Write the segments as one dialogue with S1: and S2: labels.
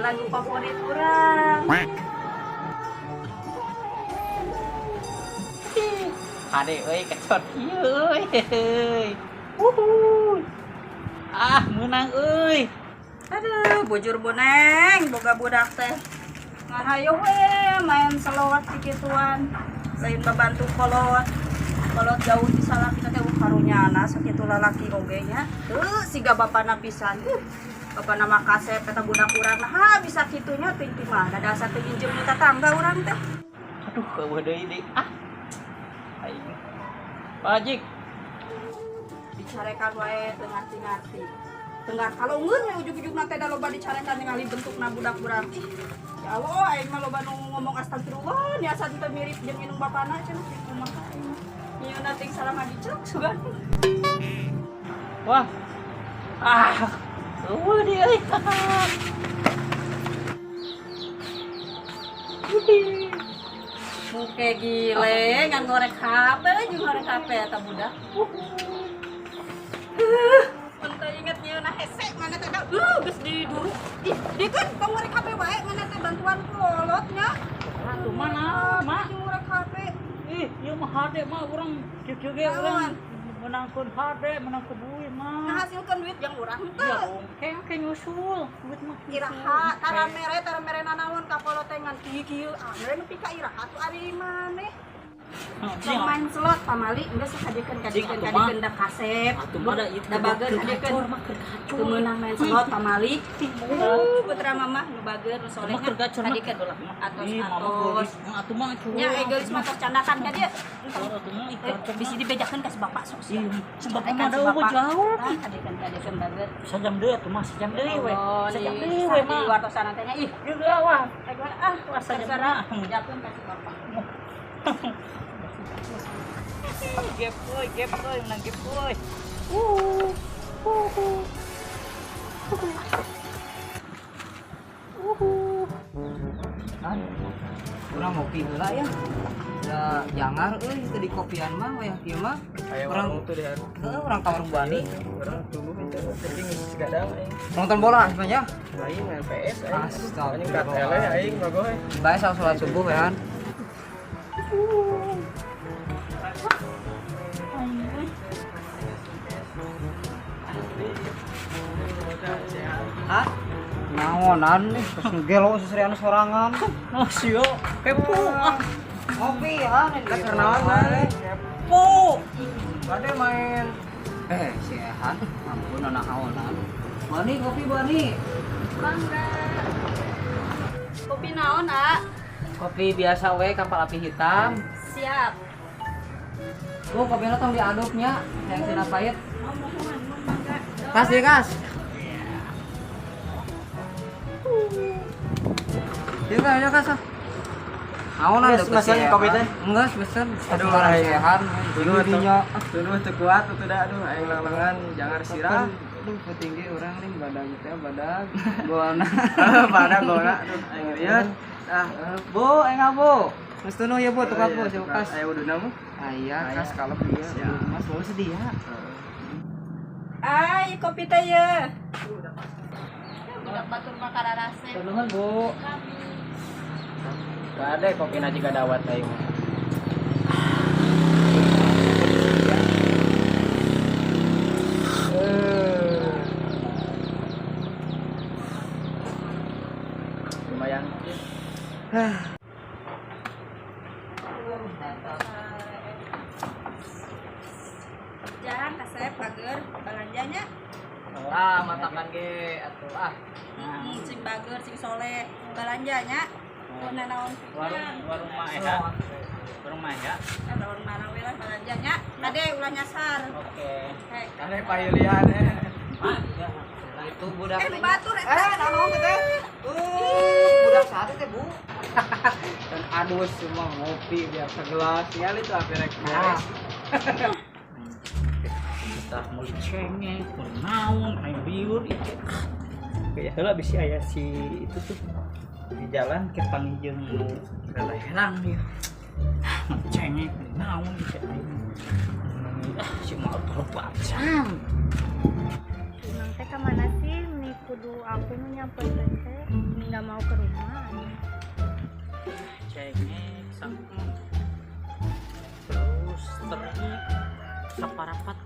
S1: lagu favorit urang.
S2: Hade euy kecot ieu euy. Wuhu. Ah, menang euy.
S1: Aduh, bujur boneng, boga budak teh. Ngahayo we main selot cikituan. Lain babantu kolot. Kolot jauh di salah kita teh karunyana sakitu lalaki oge nya. Teu siga bapana pisan. Bapana mah kasep eta budak urang nah bisa kitunya teh inti mah. Da asa teu injem di tetangga urang teh.
S2: Aduh, eueuh deui deui. Ah. Aing. Pajik.
S1: Dicarekan wae teu ngarti-ngarti. Tengah kalau ngeun ujug-ujug nanti da loba dicarekan ningali bentukna budak urang. Ya Allah, aing mah loba nu ngomong astagfirullah, niasa teu mirip jeung indung bapana cenah kumaha aing mah. Ieu nanti salah ngadiceuk sugan.
S2: Wah. Ah. Eueuh deui euy.
S1: Muke gile ngan ngorek HP jeung ngorek HP eta budak. Mun inget ieu na hese mana teh geus di dulu. Ih, dikeun ngorek HP wae mana teh bantuan kolotnya.
S2: Atuh mana, mah?
S1: Ngorek HP.
S2: Ih, ieu mah hade mah urang kieu ge urang menangkeun hade, menangkeun duit mah.
S1: Ngahasilkeun duit yang urang
S2: Iya
S1: teu.
S2: dong, kayak nyusul duit mah.
S1: Iraha taramere nanaon ka kolotengan kieu ah mere nepi ka iraha tuh ari maneh. Yang main slot pamali enggak sih kadikeun da kasep.
S2: Atuh mah da ieu
S1: Da bageun kadikeun teu meunang main slot pamali. Putra mama nu bageun nu soleh kadikeun atos.
S2: Atuh mah
S1: Nya egois mah tos candakan ka dieu.
S2: Atuh mah
S1: Bisi dibejakeun ka si bapak sok sih.
S2: Sebab mah da eueuh jauh.
S1: Kadikeun bageun.
S2: Sajam deui atuh mah sajam deui we. Sajam deui we
S1: Di
S2: mah.
S1: luar tosan teh ih.
S2: Ieu wah.
S1: Wah sajam bejakeun ka si bapak.
S2: Gap euy, menang gap euy.
S3: Kan urang ngopi heula ya. Da jangar euy teu di kopian mah wayah kieu mah. Urang
S4: tuh deh.
S3: urang ka warung Bani.
S4: Orang tunggu itu tapi geus gadang aing.
S3: Nonton bola sebenarnya.
S4: Aing main PS aing.
S3: Astaga.
S4: Anjing kat ele aing bagoy.
S3: Bae salat subuh ya. Hah? Naonan nih, terus ngegelo seserian sorangan.
S2: Oh sio, kepo. Ah,
S3: Ngopi ya,
S4: Kan kenalan bae.
S2: kepo.
S3: Bade main. Si Ehan, ampun anak naonan. Bani kopi Bani.
S1: Bangga. Kopi naon, A?
S3: Kopi biasa we kapal api hitam.
S1: Siap.
S3: Oh, kopinya tong diaduknya, yang tina pahit.
S1: Mohon bangga.
S3: Kas dia kas. Ya kas. Naonan
S4: Geus mesen kopi teh?
S3: Enggak, mesen.
S4: Aduh,
S3: orang
S4: aing.
S3: Ehan.
S4: Dulu
S3: Dinya.
S4: Dulu teu kuat tuh da aduh aing lengan jangar sirah.
S3: Aduh, tinggi orang nih badag teh badag. Gona.
S4: Pada gona aduh aing lihat.
S3: Bu, enggak Bu. Mas tunuh ya Bu, tukang Bu, coba kas.
S4: Aya uduna mah.
S3: Aya, kas kalep ieu.
S4: Siap.
S3: Mas mau sedia.
S1: Ay, kopi teh ye. Budak batur mah kararase.
S3: Nuhun Bu.
S4: Gak ada kopi na juga dawat aing. Lumayan.
S1: Jangan kasep bager belanjanya.
S3: Matakan ge atuh ah.
S1: Sing bager sing soleh belanjanya. Mun naon
S2: Warung mah ya. Warung mah ya.
S1: naon mana we lah belanjanya. Kade ulah nyasar.
S2: Oke.
S1: Hei.
S4: Ada payulian.
S3: Itu budak.
S1: Batur eta.
S3: Naon teh? Budak sate teh Bu.
S4: Dan adus semua ngopi biar segelas. Ya itu api rek.
S2: Kita mau cengeng, mau naon, ayo biur itu. Kayak heula bisi aya si itu tuh di jalan ke pangijeng helang dia. Cengeng, naon bisa ayo. Si mau terpacan.
S5: Nang teh ka mana sih? Ni kudu aku nu nyamperin teh.
S1: nggak mau ke rumah.
S2: Cengek sangkep terus teri saparapat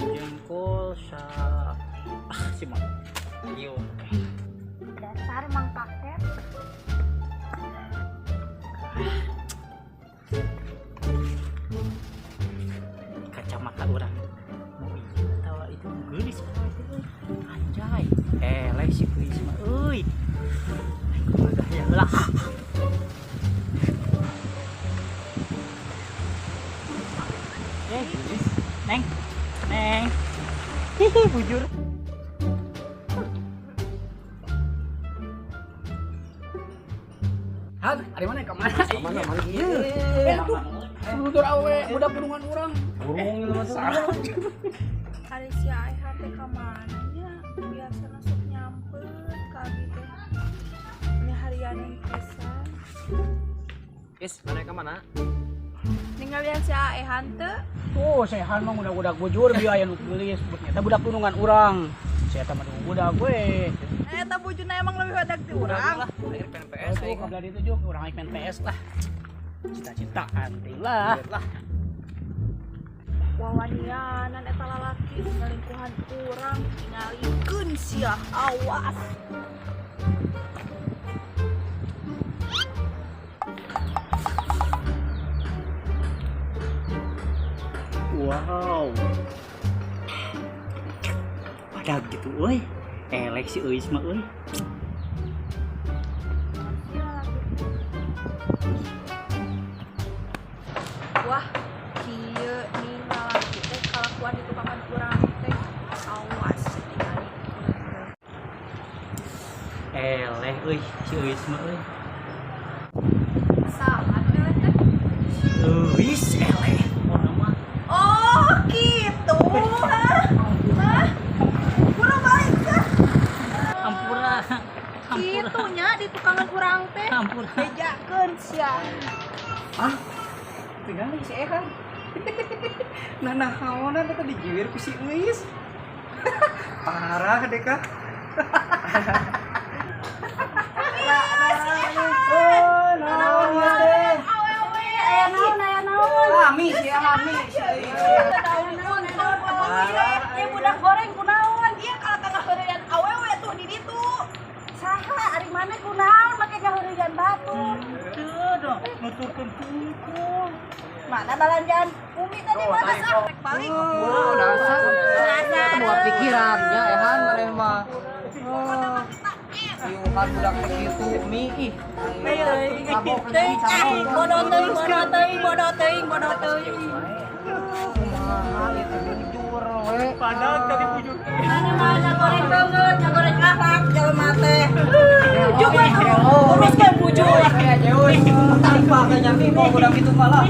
S2: jengkol sa si mak iyo
S1: Dasar mang paket.
S2: kacamata orang mau tawa itu gelis anjay eleh si gelis mah euy kumaha ya lah neng neng hihi bujur
S4: Han, ada mana kemana?
S3: Mana mana ieu.
S4: Budur awe, budak burungan orang.
S3: Burung itu mah.
S1: Hari si Aiha teh kemana ya? Biasa masuk nyamper kami teh. Ini harian pisan.
S3: Is, mana ke mana?
S1: Ninggalin si Aiha teh.
S4: Tuh, sehan mah budak bujur biaya nu geulis, eta budak burungan urang. Saya teh mah budak gue.
S1: Eta bujuna emang lebih badak ti urang.
S3: Air PNPS
S4: Tuh, kabla itu juga urang main PS lah. Cita-cita anting lah.
S1: Wawanianan eta lalaki ngalingkuhan urang ngalingkeun sia awas.
S2: wow pada gitu euy elek si euy mah euy
S1: Wah, kieu nih lalaki teh kalakuan di tukangan urang teh awas ningali.
S2: eleh euy si euy mah euy
S1: Saha teh teh?
S2: euy eleh orang mah
S1: Oh, gitu. Hah? Kurang balik kah?
S2: ampura
S1: Gitu nya di tukangan urang teh.
S2: ampura
S1: Bejakeun sia.
S4: Tinggal si Ehan. Nah hawana teh digiwir ku si Uis. Parah deh kak. Oh, naon ya teh.
S1: Awewe, aya naon aya naon.
S4: Hami si Hami.
S1: Ya budak goreng kunaon? Ieu kalau tengah heureyan awewe tuh di ditu. Saha ari mana kunaon make gaheureuyan batu.
S2: teu dong nuturkeun kuku
S1: Mana balanjaan Umi tadi mana sah balik.
S3: Oh, dasar. Semua pikirannya Ehan maneh mah. Oh. Iukan budak teh kitu mi ih. Mabok lagi sama.
S1: Bodoh teuing.
S3: Kumaha eta jujur we.
S2: padahal tadi bujur
S1: Mana goreng banget, goreng akak jelema teh.
S3: Juga
S1: Urus kan bujur.
S3: Ya jeuh. Tanpa kanya mi mau budak kitu malah.